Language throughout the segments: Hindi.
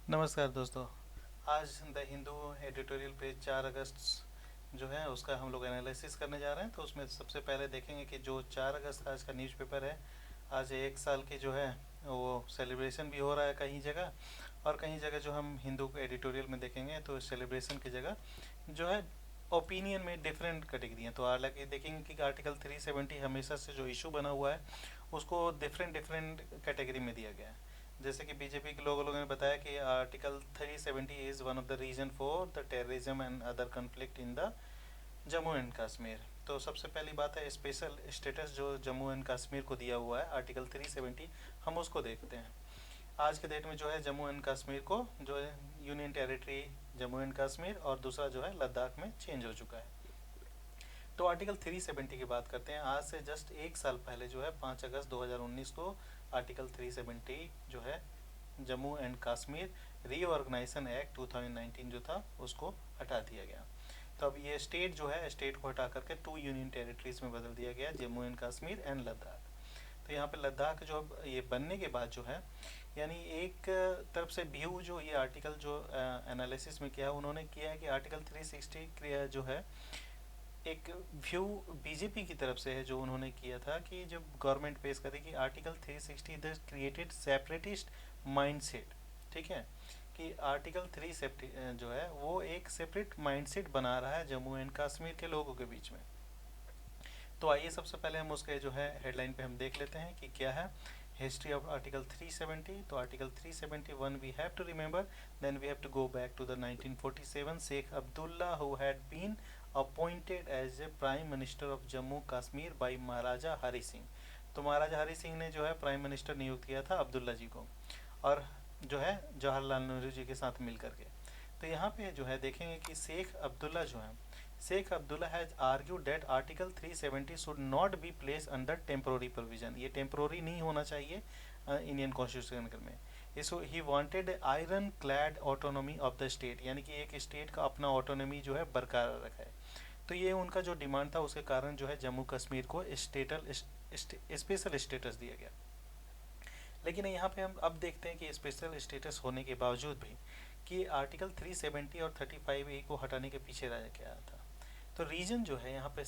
नमस्कार दोस्तों। आज द हिंदू एडिटोरियल पेज 4 अगस्त जो है उसका हम लोग एनालिसिस करने जा रहे हैं। तो उसमें सबसे पहले देखेंगे कि जो 4 अगस्त आज का न्यूज़पेपर है, आज 1 साल की जो है वो सेलिब्रेशन भी हो रहा है कहीं जगह, और कहीं जगह जो हम हिंदू एडिटोरियल में देखेंगे तो सेलिब्रेशन की जगह जो है ओपिनियन में डिफरेंट कैटेगरी हैं। तो हालांकि देखेंगे कि आर्टिकल 370 हमेशा से जो इशू बना हुआ है उसको डिफरेंट डिफरेंट कैटेगरी में दिया गया है। जैसे कि बीजेपी के लोगों ने बताया कि article 370 is one of the reason for the terrorism and other conflict in the Jammu and Kashmir. तो सबसे पहली बात है स्पेशल स्टेटस जो जम्मू एंड कश्मीर को दिया हुआ है आर्टिकल 370, हम उसको देखते हैं। आज के डेट में जो है जम्मू एंड कश्मीर को जो है union territory Jammu and Kashmir और दूसरा जो है लद्दाख में चेंज हो चुका है। तो आर्टिकल 370 की बात करते हैं। आज से जस्ट 1 साल पहले जो है 5 अगस्त 2019 को आर्टिकल 370 जो है Jammu and Kashmir reorganisation act 2019 जो था उसको हटा दिया गया। तो अब ये स्टेट जो है स्टेट को हटा करके 2 यूनियन टेरिटरीज में बदल दिया गया, जम्मू एंड कश्मीर एंड लद्दाख। तो यहाँ पे लद्दाख जो ये बनने के बाद जो है यानी एक तरफ से व्यू जो ये आर्टिकल जो एनालिसिस में किया उन्होंने किया है कि आर्टिकल 360 जो है एक व्यू बीजेपी की तरफ से है जो उन्होंने किया था कि जब गवर्नमेंट पेश करेगी आर्टिकल 360 दस क्रिएटेड सेपरेटिस्ट माइंडसेट। ठीक है कि आर्टिकल 370 जो है वो एक सेपरेट माइंडसेट बना रहा है जम्मू एंड कश्मीर के लोगों के बीच में। तो आइए सबसे पहले हम उसके जो है हेडलाइन पे हम देख लेते हैं कि क्या है हिस्ट्री ऑफ आर्टिकल 370। तो article 371 we have to remember, then we have to go back to the 1947 Sheikh Abdullah who had been appointed as a prime minister of Jammu Kashmir by Maharaja Hari Singh. तो महाराजा हरि सिंह ने जो है प्राइम मिनिस्टर नियुक्त किया था अब्दुल्ला जी को, और जो है जवाहरलाल नेहरू जी के साथ मिल करके। तो यहाँ पे जो है देखेंगे कि शेख अब्दुल्ला जो है Sheikh Abdullah has argued that Article 370 should not be placed under temporary provision। ये टेम्पोररी नहीं होना चाहिए इंडियन कॉन्स्टिट्यूशन में। इसो ही wanted iron clad autonomy of the state, यानी कि एक स्टेट का अपना ऑटोनॉमी जो है बरकरार रखा है। तो ये उनका जो डिमांड था उसके कारण जो है जम्मू कश्मीर को स्पेशल स्टेटस दिया गया। लेकिन यहाँ पे हम अब देखते हैं कि स्पेशल स्टेटस होने के बावजूद भी कि आर्टिकल 370 और 35A को हटाने के पीछे रह गया था। तो रीजन जो है यहाँ पे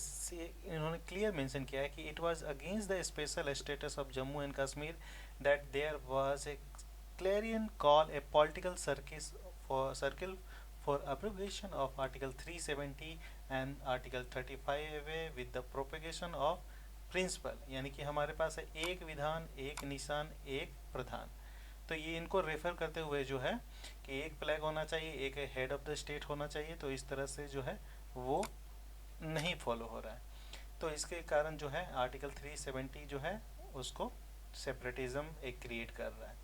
इन्होंने क्लियर मेंशन किया है कि it was against the special status of Jammu and Kashmir that there was a clarion call a political circle for abrogation of article 370 and article 35A with the propagation of principle, यानी कि हमारे पास है एक विधान एक निशान एक प्रधान। तो ये इनको रेफर करते हुए जो है कि एक फ्लैग होना चाहिए, एक हेड ऑफ द स्टेट होना चाहिए। तो इस तरह से जो है वो नहीं फॉलो हो रहा है। तो इसके कारण जो है आर्टिकल 370 जो है उसको सेपरेटिज्म एक क्रिएट कर रहा है।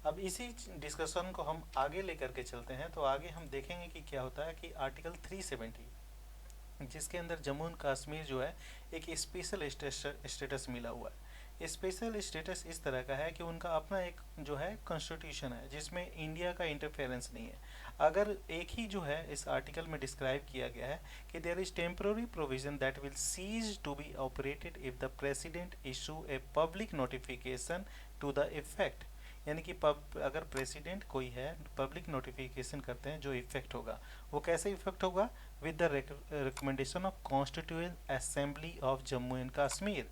अब इसी डिस्कशन को हम आगे लेकर के चलते हैं। तो आगे हम देखेंगे कि क्या होता है कि आर्टिकल 370 जिसके अंदर जम्मू एंड कश्मीर जो है एक स्पेशल स्टेटस मिला हुआ है। स्पेशल स्टेटस इस तरह का है कि उनका अपना एक जो है कॉन्स्टिट्यूशन है जिसमें इंडिया का इंटरफेरेंस नहीं है। अगर एक ही जो है इस आर्टिकल में डिस्क्राइब किया गया है कि there is temporary provision that will cease to be operated if the president issue a public notification to the effect, यानी कि अगर प्रेसिडेंट कोई है पब्लिक नोटिफिकेशन करते हैं जो इफेक्ट होगा वो कैसे इफेक्ट होगा with the recommendation of constituent assembly of Jammu and Kashmir.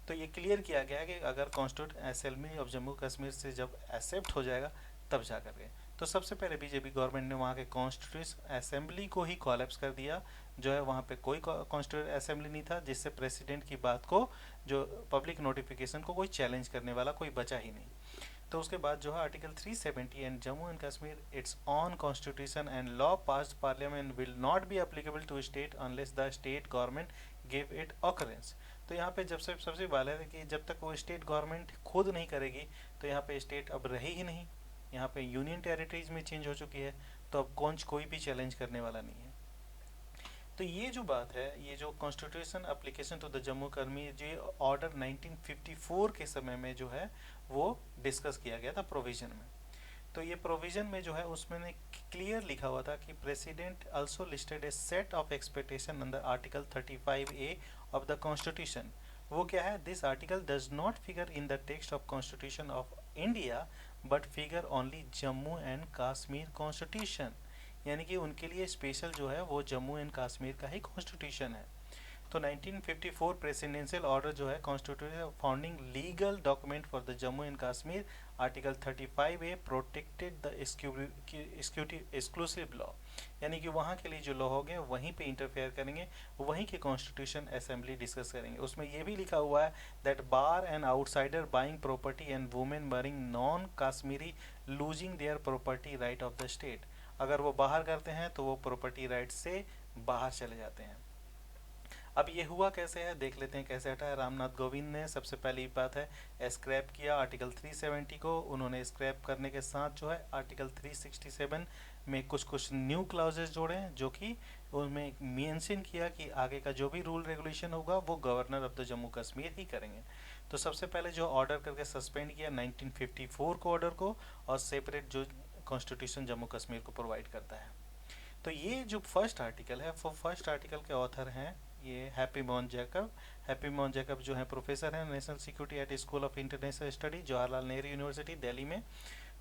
तो ये क्लियर किया गया है कि अगर constituent assembly of Jammu Kashmir से जब एक्सेप्ट हो जाएगा तब जा करके। तो सबसे पहले बीजेपी गवर्नमेंट ने वहाँ के कॉन्स्टिट्यूएंट असेंबली को ही कोलैप्स कर दिया। जो है वहाँ पे कोई कॉन्स्टिट्यूएंट असेंबली नहीं था जिससे प्रेसिडेंट की बात को जो पब्लिक नोटिफिकेशन को कोई चैलेंज करने वाला कोई बचा ही नहीं। तो उसके बाद जो है article 370 and Jammu and Kashmir its on constitution and law passed parliament will not be applicable to state unless the state government give it occurrence. तो यहाँ पे जब से सबसे वाला है कि जब तक वो स्टेट गवर्नमेंट खुद नहीं करेगी तो यहाँ पे स्टेट अब रही ही नहीं। यहाँ पे यूनियन टेरिटरीज में चेंज हो चुकी है, तो अब कोई भी चैलेंज करने वाला नहीं है। तो ये जो बात है ये जो constitution application to the Jammu Kashmir जो ऑर्डर 1954 के समय में जो है वो डिस्कस किया गया था प्रोविजन में। तो ये प्रोविजन में जो है उसमें क्लियर लिखा हुआ था कि president also listed A set of expectation under article 35A of the constitution. वो क्या है, this article does not figure in the text of constitution of India but figure only Jammu and Kashmir constitution, यानी कि उनके लिए स्पेशल जो है वो जम्मू एंड कश्मीर का ही कॉन्स्टिट्यूशन है। तो 1954 प्रेसिडेंशियल ऑर्डर जो है constitution founding legal document for the Jammu and Kashmir, article 35A protected the exclusive law, यानी कि वहाँ के लिए जो लॉ होंगे वहीं पे इंटरफेयर करेंगे, वहीं के कॉन्स्टिट्यूशन असेंबली डिस्कस करेंगे। उसमें ये भी लिखा हुआ है that bar an outsider buying property and women marrying non Kashmiri losing their property right of the state, अगर वो बाहर करते हैं तो वो प्रॉपर्टी राइट से बाहर चले जाते हैं। अब ये हुआ कैसे है देख लेते हैं कैसे हटा है। रामनाथ कोविंद ने सबसे पहली बात है स्क्रैप किया आर्टिकल 370 को। उन्होंने स्क्रैप करने के साथ जो है आर्टिकल 367 में कुछ न्यू क्लाउजेस जोड़े जो कि उनमें मेंशन किया कि आगे का जो भी रूल रेगुलेशन होगा वो governor of the Jammu Kashmir ही करेंगे। तो सबसे पहले जो ऑर्डर करके सस्पेंड किया 1954 को ऑर्डर को, और सेपरेट जो कॉन्स्टिट्यूशन जम्मू कश्मीर को प्रोवाइड करता है। तो ये जो फर्स्ट आर्टिकल है वो फर्स्ट आर्टिकल के ऑथर हैं ये happy Mohan Jacob. Happy Mohan Jacob जो है प्रोफेसर हैं national security at school of international study Jawaharlal Nehru university Delhi में।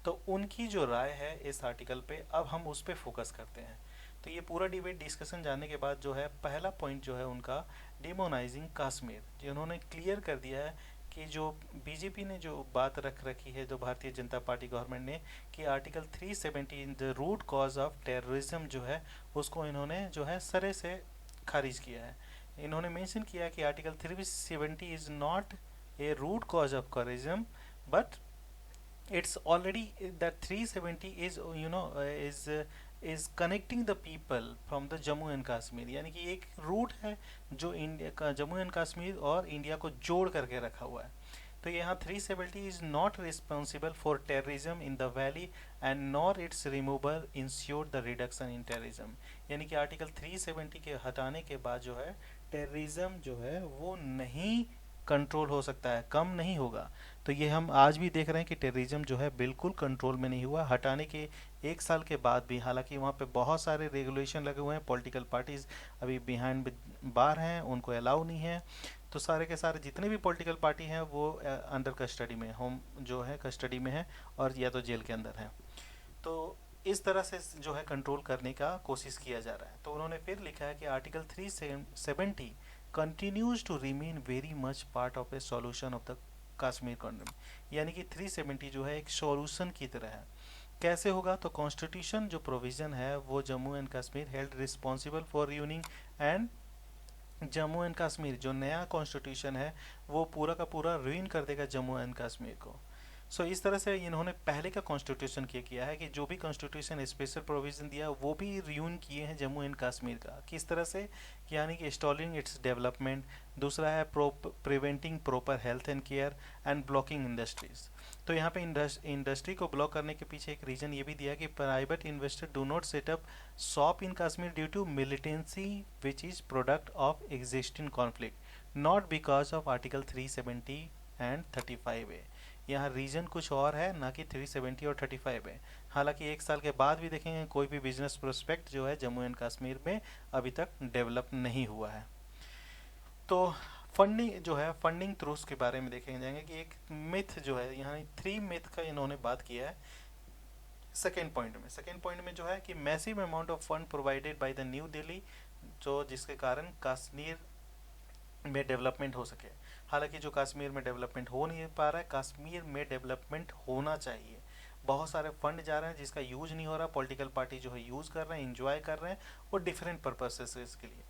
तो उनकी जो राय है इस आर्टिकल पे अब हम उस पर फोकस करते हैं। तो ये पूरा डिबेट डिस्कशन जानने के बाद जो है पहला पॉइंट जो है उनका डिमोनाइजिंग कश्मीर, जिन्होंने क्लियर कर दिया है कि जो बीजेपी ने जो बात रख रखी है जो भारतीय जनता पार्टी गवर्नमेंट ने कि article 370 in the root cause of terrorism जो है उसको इन्होंने जो है सरे से खारिज किया है। इन्होंने मेंशन किया कि article 370 is not a root cause of terrorism but it's already that 370 is is connecting the people from the Jammu and Kashmir, यानी कि एक रूट है जो इंडिया का जम्मू एंड कश्मीर और इंडिया को जोड़ करके रखा हुआ है। तो यहाँ 370 is not responsible for terrorism in the valley and nor it's removal ensure the reduction in terrorism, यानी कि आर्टिकल 370 के हटाने के बाद जो है टेररिज्म जो है वो नहीं कंट्रोल हो सकता है, कम नहीं होगा। तो ये हम आज भी देख रहे हैं कि टेररिज्म जो है बिल्कुल कंट्रोल में नहीं हुआ हटाने के 1 साल के बाद भी। हालांकि वहाँ पे बहुत सारे रेगुलेशन लगे हुए हैं, पॉलिटिकल पार्टीज अभी बिहाइंड बार हैं, उनको अलाउ नहीं है। तो सारे के सारे जितने भी पॉलिटिकल पार्टी हैं वो अंडर कस्टडी में, होम जो है कस्टडी में है और या तो जेल के अंदर है। तो इस तरह से जो है कंट्रोल करने का कोशिश किया जा रहा है। तो उन्होंने फिर लिखा है कि article 370 continues to remain very much part of a solution of the Kashmir condom, यानी कि 370 जो है एक सॉल्यूशन की तरह है। कैसे होगा तो कॉन्स्टिट्यूशन जो प्रोविजन है वो Jammu and Kashmir held responsible for यूनिंग एंड जम्मू एंड कश्मीर जो नया कॉन्स्टिट्यूशन है वो पूरा का पूरा रुइन कर देगा जम्मू एंड कश्मीर को। सो इस तरह से इन्होंने पहले का कॉन्स्टिट्यूशन किया है कि जो भी कॉन्स्टिट्यूशन स्पेशल प्रोविजन दिया वो भी रियून किए हैं जम्मू एंड कश्मीर का। किस तरह से, यानी कि स्टॉलिंग इट्स डेवलपमेंट, दूसरा है preventing proper health and care and blocking industries. तो यहाँ पे इंडस्ट्री को ब्लॉक करने के पीछे एक रीजन ये भी दिया कि private investor do not set up shop in Kashmir due to militancy which is product of existing conflict not because of article 370 and 35A। यहाँ रीजन कुछ और है ना कि 370 और 35 है। हालांकि 1 साल के बाद भी देखेंगे कोई भी बिजनेस प्रोस्पेक्ट जो है जम्मू एंड कश्मीर में अभी तक डेवलप नहीं हुआ है। तो फंडिंग जो है फंडिंग थ्रूस के बारे में देखेंगे जाएंगे कि एक मिथ जो है यहाँ 3 मिथ का इन्होंने बात किया है सेकेंड पॉइंट में जो है कि massive amount of fund provided by the new Delhi, जो जिसके कारण कश्मीर में डेवलपमेंट हो सके। हालांकि जो कश्मीर में डेवलपमेंट हो नहीं पा रहा है, कश्मीर में डेवलपमेंट होना चाहिए। बहुत सारे फंड जा रहे हैं जिसका यूज नहीं हो रहा, पॉलिटिकल पार्टी जो है यूज कर रहे हैं, एंजॉय कर रहे हैं वो डिफरेंट पर्पसेस के लिए।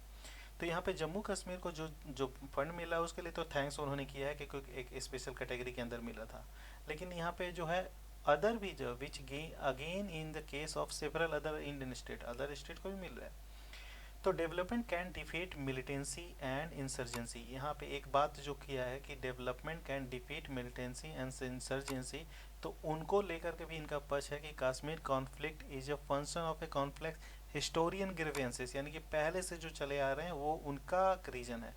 तो यहाँ पे जम्मू कश्मीर को जो फंड मिला उसके लिए तो थैंक्स उन्होंने किया है कि कोई एक स्पेशल कैटेगरी के अंदर मिला था। लेकिन यहाँ पे जो है अदर भी जो which again in the case of several other Indian state, other state को भी मिल रहा है। तो development can defeat militancy and insurgency, यहाँ पे एक बात जो किया है कि development can defeat militancy and insurgency, तो उनको लेकर के भी इनका पक्ष है कि Kashmir conflict is a function of A conflict historian grievances, यानी कि पहले से जो चले आ रहे हैं वो उनका रीजन है।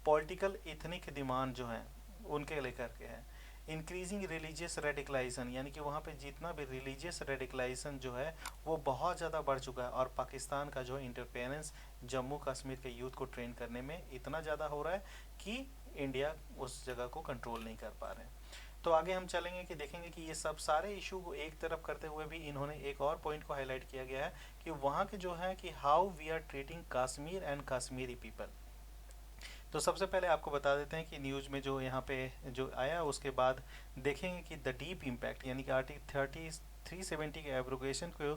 पॉलिटिकल इथनिक डिमांड जो है उनके लेकर के है। इंक्रीजिंग रिलीजियस रेडिकलाइजेशन, यानी कि वहाँ पे जितना भी रिलीजियस रेडिकलाइजेशन जो है वो बहुत ज़्यादा बढ़ चुका है, और पाकिस्तान का जो इंटरफेरेंस जम्मू कश्मीर के यूथ को ट्रेन करने में इतना ज़्यादा हो रहा है कि इंडिया उस जगह को कंट्रोल नहीं कर पा रहे हैं। तो आगे हम चलेंगे कि देखेंगे कि ये सब सारे इशू को एक तरफ करते हुए भी इन्होंने एक और पॉइंट को हाईलाइट किया गया है कि वहाँ के जो है कि how we are treating Kashmir and Kashmiri people. तो सबसे पहले आपको बता देते हैं कि न्यूज़ में जो यहाँ पे जो आया उसके बाद देखेंगे कि द डीप इम्पैक्ट यानी कि आर्टिकल 370 के एब्रोगेशन को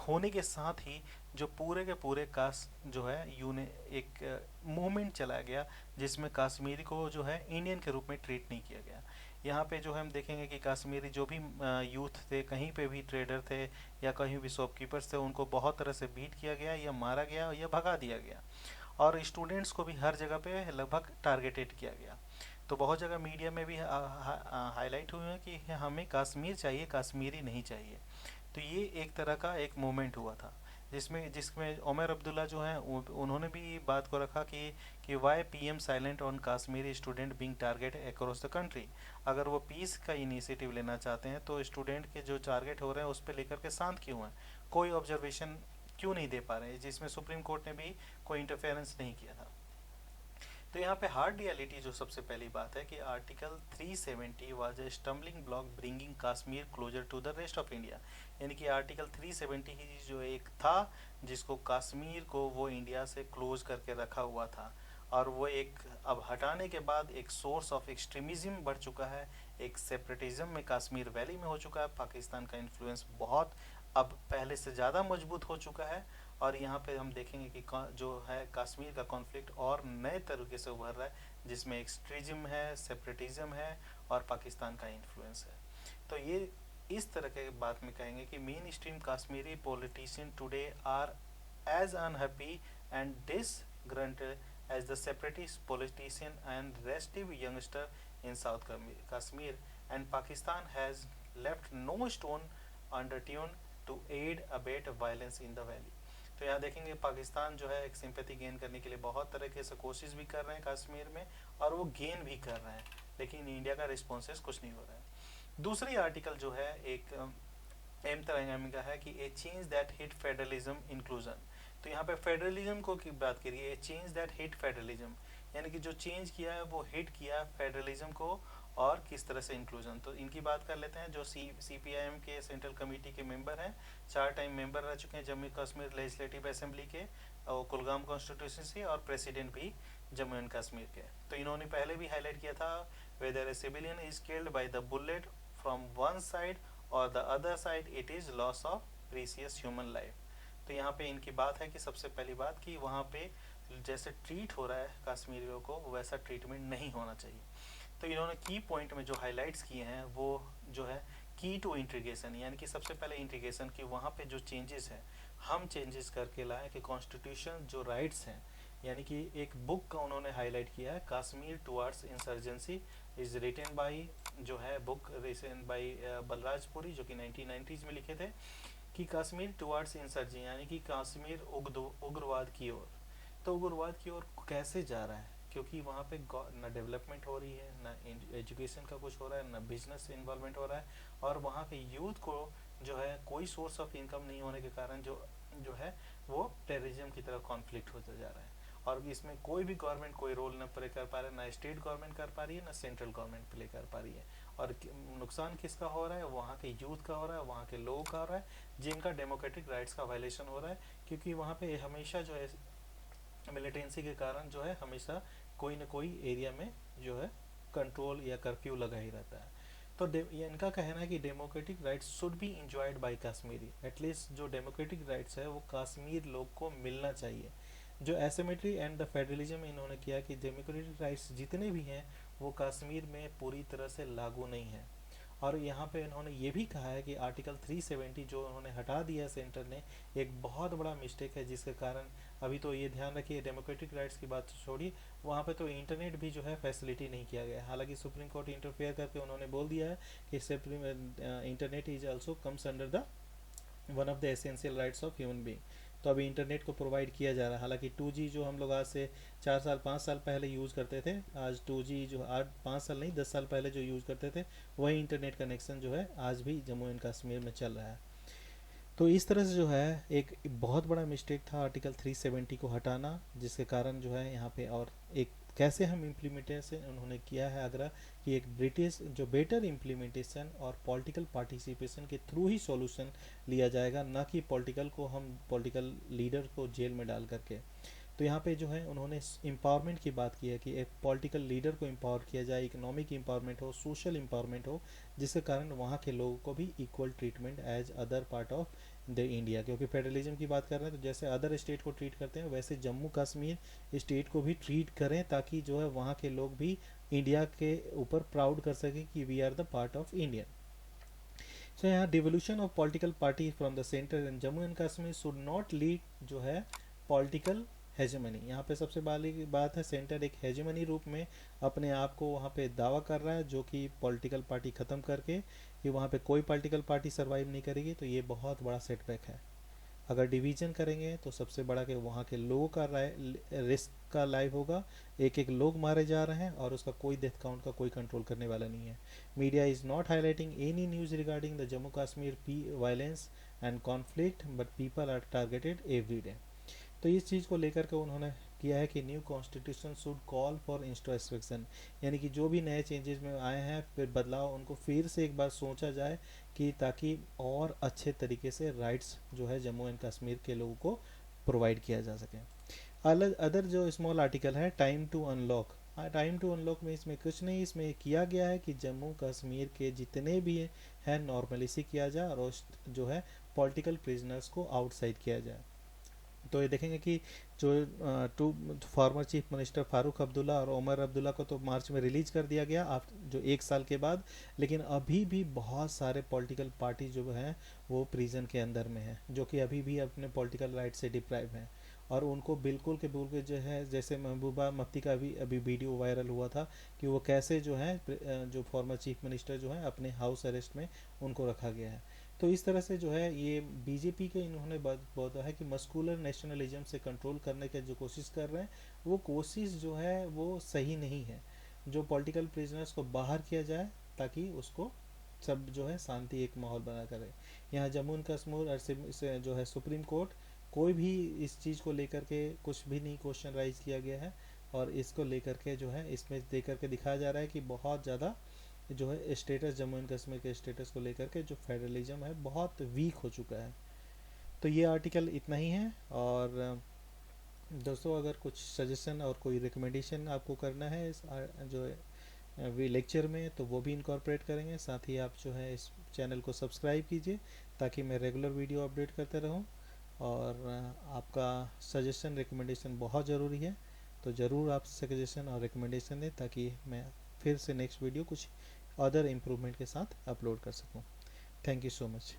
होने के साथ ही जो पूरे के पूरे जो है एक मूवमेंट चलाया गया जिसमें कश्मीरी को जो है इंडियन के रूप में ट्रीट नहीं किया गया। यहाँ पे जो है हम देखेंगे कि कश्मीरी जो भी यूथ थे, कहीं पे भी ट्रेडर थे या कहीं भी शॉपकीपर्स थे, उनको बहुत तरह से बीट किया गया या मारा गया या भगा दिया गया। और स्टूडेंट्स को भी हर जगह पे लगभग टारगेटेड किया गया। तो बहुत जगह मीडिया में भी हाईलाइट हुए हैं कि हमें कश्मीर चाहिए, कश्मीरी नहीं चाहिए। तो ये एक तरह का एक मूवमेंट हुआ था जिसमें उमर अब्दुल्ला जो हैं उन्होंने भी बात को रखा कि why PM silent on Kashmiri student being target across the country. अगर वो पीस का इनिशिएटिव लेना चाहते हैं तो स्टूडेंट के जो टारगेट हो रहे हैं उस पर लेकर के शांत क्यों हैं, कोई ऑब्जर्वेशन क्यों नहीं दे पा रहे हैं, जिसमें सुप्रीम कोर्ट ने भी कोई इंटरफेरेंस नहीं किया था। तो यहाँ पे हार्ड रियलिटी जो सबसे पहली बात है कि article 370 was a stumbling block bringing Kashmir closer to the rest of India. यानी कि आर्टिकल 370 ही जो एक था जिसको कश्मीर को वो इंडिया से क्लोज करके रखा हुआ था, और वो एक अब हटाने के बाद एक सोर्स ऑफ एक्सट्रीमिज्म बढ़ चुका है, एक सेपरेटिज्म में कश्मीर वैली में हो चुका है। पाकिस्तान का इन्फ्लुएंस बहुत अब पहले से ज़्यादा मजबूत हो चुका है, और यहाँ पे हम देखेंगे कि जो है कश्मीर का कॉन्फ्लिक्ट और नए तरीके से उभर रहा है जिसमें एक्सट्रीज्म है, सेपरेटिज्म है और पाकिस्तान का इन्फ्लुएंस है। तो ये इस तरह के बात में कहेंगे कि mainstream Kashmiri politician today are as unhappy and disgruntled as the separatist politician and restive youngster in South Kashmir, and Pakistan has left no stone unturned to aid abate violence in the valley। तो यहाँ देखेंगे पाकिस्तान जो है एक सिंपैथी गेन करने के लिए बहुत तरीके से कोशिश भी कर रहे हैं कश्मीर में, और वो गेन भी कर रहे हैं, लेकिन इंडिया का रिस्पॉन्सेस कुछ नहीं हो रहा है। दूसरी आर्टिकल जो है एक एम तरंगामी का है कि ए change that hit federalism inclusion. तो यहाँ पे फेडरलिज्म को की बात करिए, चेंज दैट हिट फेडरलिज्म, यानी कि जो चेंज किया है वो हिट किया फेडरलिज्म को और किस तरह से इंक्लूजन। तो इनकी बात कर लेते हैं। जो CPIM के सेंट्रल कमेटी के मेंबर हैं, 4 टाइम मेंबर रह चुके हैं जम्मू कश्मीर लेजिस्लेटिव असेंबली के और कुलगाम कॉन्स्टिट्यूंसी, और प्रेसिडेंट भी जम्मू एंड कश्मीर के। तो इन्होंने पहले भी हाईलाइट किया था whether a civilian is killed by the bullet from one side और the other side it is loss of precious human life. तो यहाँ पे इनकी बात है कि सबसे पहली बात कि वहाँ पे जैसे ट्रीट हो रहा है कश्मीरियों को वैसा ट्रीटमेंट नहीं होना चाहिए। तो इन्होंने की पॉइंट में जो हाईलाइट्स किए हैं वो जो है की टू इंटीग्रेशन, यानी कि सबसे पहले इंटीग्रेशन की वहाँ पे जो चेंजेस हैं हम चेंजेस करके लाए कि कॉन्स्टिट्यूशन जो राइट्स हैं, यानी कि एक बुक का उन्होंने हाईलाइट किया है, Kashmir towards insurgency is written by, जो है बुक रिटन बाई बलराजपुरी, जो कि 1990s में लिखे थे, कि कश्मीर टुवर्ड्स इंसर्जी यानी कि कश्मीर उग्रवाद की ओर। तो उग्रवाद की ओर कैसे जा रहा है, क्योंकि वहाँ पे न डेवलपमेंट हो रही है, ना एजुकेशन का कुछ हो रहा है, ना बिजनेस इन्वॉल्वमेंट हो रहा है, और वहाँ के यूथ को जो है कोई सोर्स ऑफ इनकम नहीं होने के कारण जो है वो टेररिज्म की तरफ कॉन्फ्लिक्ट होता जा रहा है। और इसमें कोई भी गवर्नमेंट कोई रोल न प्ले कर पा रहा है, ना स्टेट गवर्नमेंट कर पा रही है, ना सेंट्रल गवर्नमेंट प्ले कर पा रही है। और नुकसान किसका हो रहा है, वहाँ के यूथ का हो रहा है, वहाँ के लोगों का हो रहा है, जिनका डेमोक्रेटिक राइट्स का वायलेशन हो रहा है, क्योंकि वहाँ पे हमेशा जो है मिलिटेंसी के कारण जो है हमेशा कोई ना कोई एरिया में जो है कंट्रोल या कर्फ्यू लगा ही रहता है। तो इनका कहना है कि democratic rights should be enjoyed bye Kashmiri, at least जो डेमोक्रेटिक राइट्स है वो कश्मीर लोग को मिलना चाहिए। जो एसिमेट्री एंड द फेडरलिज्म इन्होंने किया कि डेमोक्रेटिक राइट्स जितने भी हैं वो कश्मीर में पूरी तरह से लागू नहीं है। और यहाँ पे इन्होंने ये भी कहा है कि आर्टिकल 370 जो उन्होंने हटा दिया सेंटर ने, एक बहुत बड़ा मिस्टेक है, जिसके कारण अभी तो ये ध्यान रखिए डेमोक्रेटिक राइट्स की बात छोड़िए, वहाँ पे तो इंटरनेट भी जो है फैसिलिटी नहीं किया गया है। हालांकि सुप्रीम कोर्ट इंटरफेयर करके उन्होंने बोल दिया है कि internet is also comes under the one of the essential rights of human being. तो अभी इंटरनेट को प्रोवाइड किया जा रहा है। हालांकि 2G जो हम लोग आज से 4 साल 5 साल पहले यूज़ करते थे, आज 2G जो आज 5 साल नहीं 10 साल पहले जो यूज़ करते थे वही इंटरनेट कनेक्शन जो है आज भी जम्मू एंड कश्मीर में चल रहा है। तो इस तरह से जो है एक बहुत बड़ा मिस्टेक था आर्टिकल 370 को हटाना, जिसके कारण जो है यहाँ पे और एक कैसे हम इम्प्लीमेंटेशन उन्होंने किया है आग्रह कि एक ब्रिटिश जो बेटर इम्प्लीमेंटेशन और पॉलिटिकल पार्टिसिपेशन के थ्रू ही सॉल्यूशन लिया जाएगा, ना कि पॉलिटिकल लीडर को जेल में डाल करके। तो यहाँ पे जो है उन्होंने एम्पावरमेंट की बात की है कि एक पॉलिटिकल लीडर को एम्पावर किया जाए, इकोनॉमिक एम्पावरमेंट हो, सोशल एम्पावरमेंट हो, जिसके कारण वहाँ के लोगों को भी equal treatment as other part of the India. क्योंकि फेडरलिज्म की बात कर रहे हैं तो जैसे अदर स्टेट को ट्रीट करते हैं वैसे जम्मू कश्मीर स्टेट को भी ट्रीट करें, ताकि जो है वहाँ के लोग भी इंडिया के ऊपर प्राउड कर सकें कि we are the part of India. So यहाँ devolution of political party from the centre in Jammu and Kashmir should not lead जो है पॉलिटिकल हेजेमनी। यहाँ पे सबसे बड़ी बात है, सेंटर एक हेजेमनी रूप में अपने आप को वहाँ पे दावा कर रहा है, जो कि पॉलिटिकल पार्टी ख़त्म करके कि वहाँ पे कोई पॉलिटिकल पार्टी सर्वाइव नहीं करेगी। तो ये बहुत बड़ा सेटबैक है। अगर डिवीजन करेंगे तो सबसे बड़ा कि वहाँ के लोगों का रिस्क का लाइव होगा। एक एक लोग मारे जा रहे हैं और उसका कोई डेथ काउंट का कोई कंट्रोल करने वाला नहीं है। Media is not highlighting any news regarding the Jammu Kashmir violence and conflict, but people are targeted every day. तो इस चीज़ को लेकर के उन्होंने किया है कि new constitution should call for introspection, यानी कि जो भी नए चेंजेस में आए हैं फिर बदलाव, उनको फिर से एक बार सोचा जाए कि ताकि और अच्छे तरीके से राइट्स जो है जम्मू एंड कश्मीर के लोगों को प्रोवाइड किया जा सके। अलग अदर जो स्मॉल आर्टिकल है time to unlock, time to unlock में इसमें कुछ नहीं, इसमें किया गया है कि जम्मू कश्मीर के जितने भी हैं नॉर्मलिसी किया जाए और जो है पॉलिटिकल प्रिजनर्स को आउटसाइड किया जाए। तो ये देखेंगे कि जो two former chief minister Farooq Abdullah और उमर अब्दुल्ला को तो मार्च में रिलीज कर दिया गया जो 1 साल के बाद, लेकिन अभी भी बहुत सारे पॉलिटिकल पार्टी जो हैं वो प्रिजन के अंदर में हैं, जो कि अभी भी अपने पॉलिटिकल राइट से डिप्राइव हैं। और उनको बिल्कुल के बिल्कुल जो है, जैसे महबूबा मुफ्ती का भी अभी वीडियो वायरल हुआ था कि वो कैसे जो है जो फॉर्मर चीफ मिनिस्टर जो है अपने हाउस अरेस्ट में उनको रखा गया है। तो इस तरह से जो है ये बीजेपी के इन्होंने बोला है कि मस्कुलर नेशनलिज्म से कंट्रोल करने की जो कोशिश कर रहे हैं वो कोशिश जो है वो सही नहीं है। जो पॉलिटिकल प्रिजनर्स को बाहर किया जाए ताकि उसको सब जो है शांति एक माहौल बना करे। यहाँ जम्मू एंड कश्मीर और से जो है सुप्रीम कोर्ट कोई भी इस चीज़ को लेकर के कुछ भी नहीं क्वेश्चन राइज किया गया है, और इसको लेकर के जो है इसमें दे करके दिखाया जा रहा है कि बहुत ज़्यादा जो है स्टेटस जम्मू एंड कश्मीर के स्टेटस को लेकर के जो फेडरलिज्म है बहुत वीक हो चुका है। तो ये आर्टिकल इतना ही है। और दोस्तों अगर कुछ सजेशन और कोई रिकमेंडेशन आपको करना है इस जो वी लेक्चर में तो वो भी इनकॉर्पोरेट करेंगे। साथ ही आप जो है इस चैनल को सब्सक्राइब कीजिए ताकि मैं रेगुलर वीडियो अपडेट करते रहूँ। और आपका सजेशन रिकमेंडेशन बहुत ज़रूरी है, तो ज़रूर आप सजेशन और रिकमेंडेशन दें ताकि मैं फिर से नेक्स्ट वीडियो कुछ अदर इम्प्रूवमेंट के साथ अपलोड कर सकूँ। Thank you so much.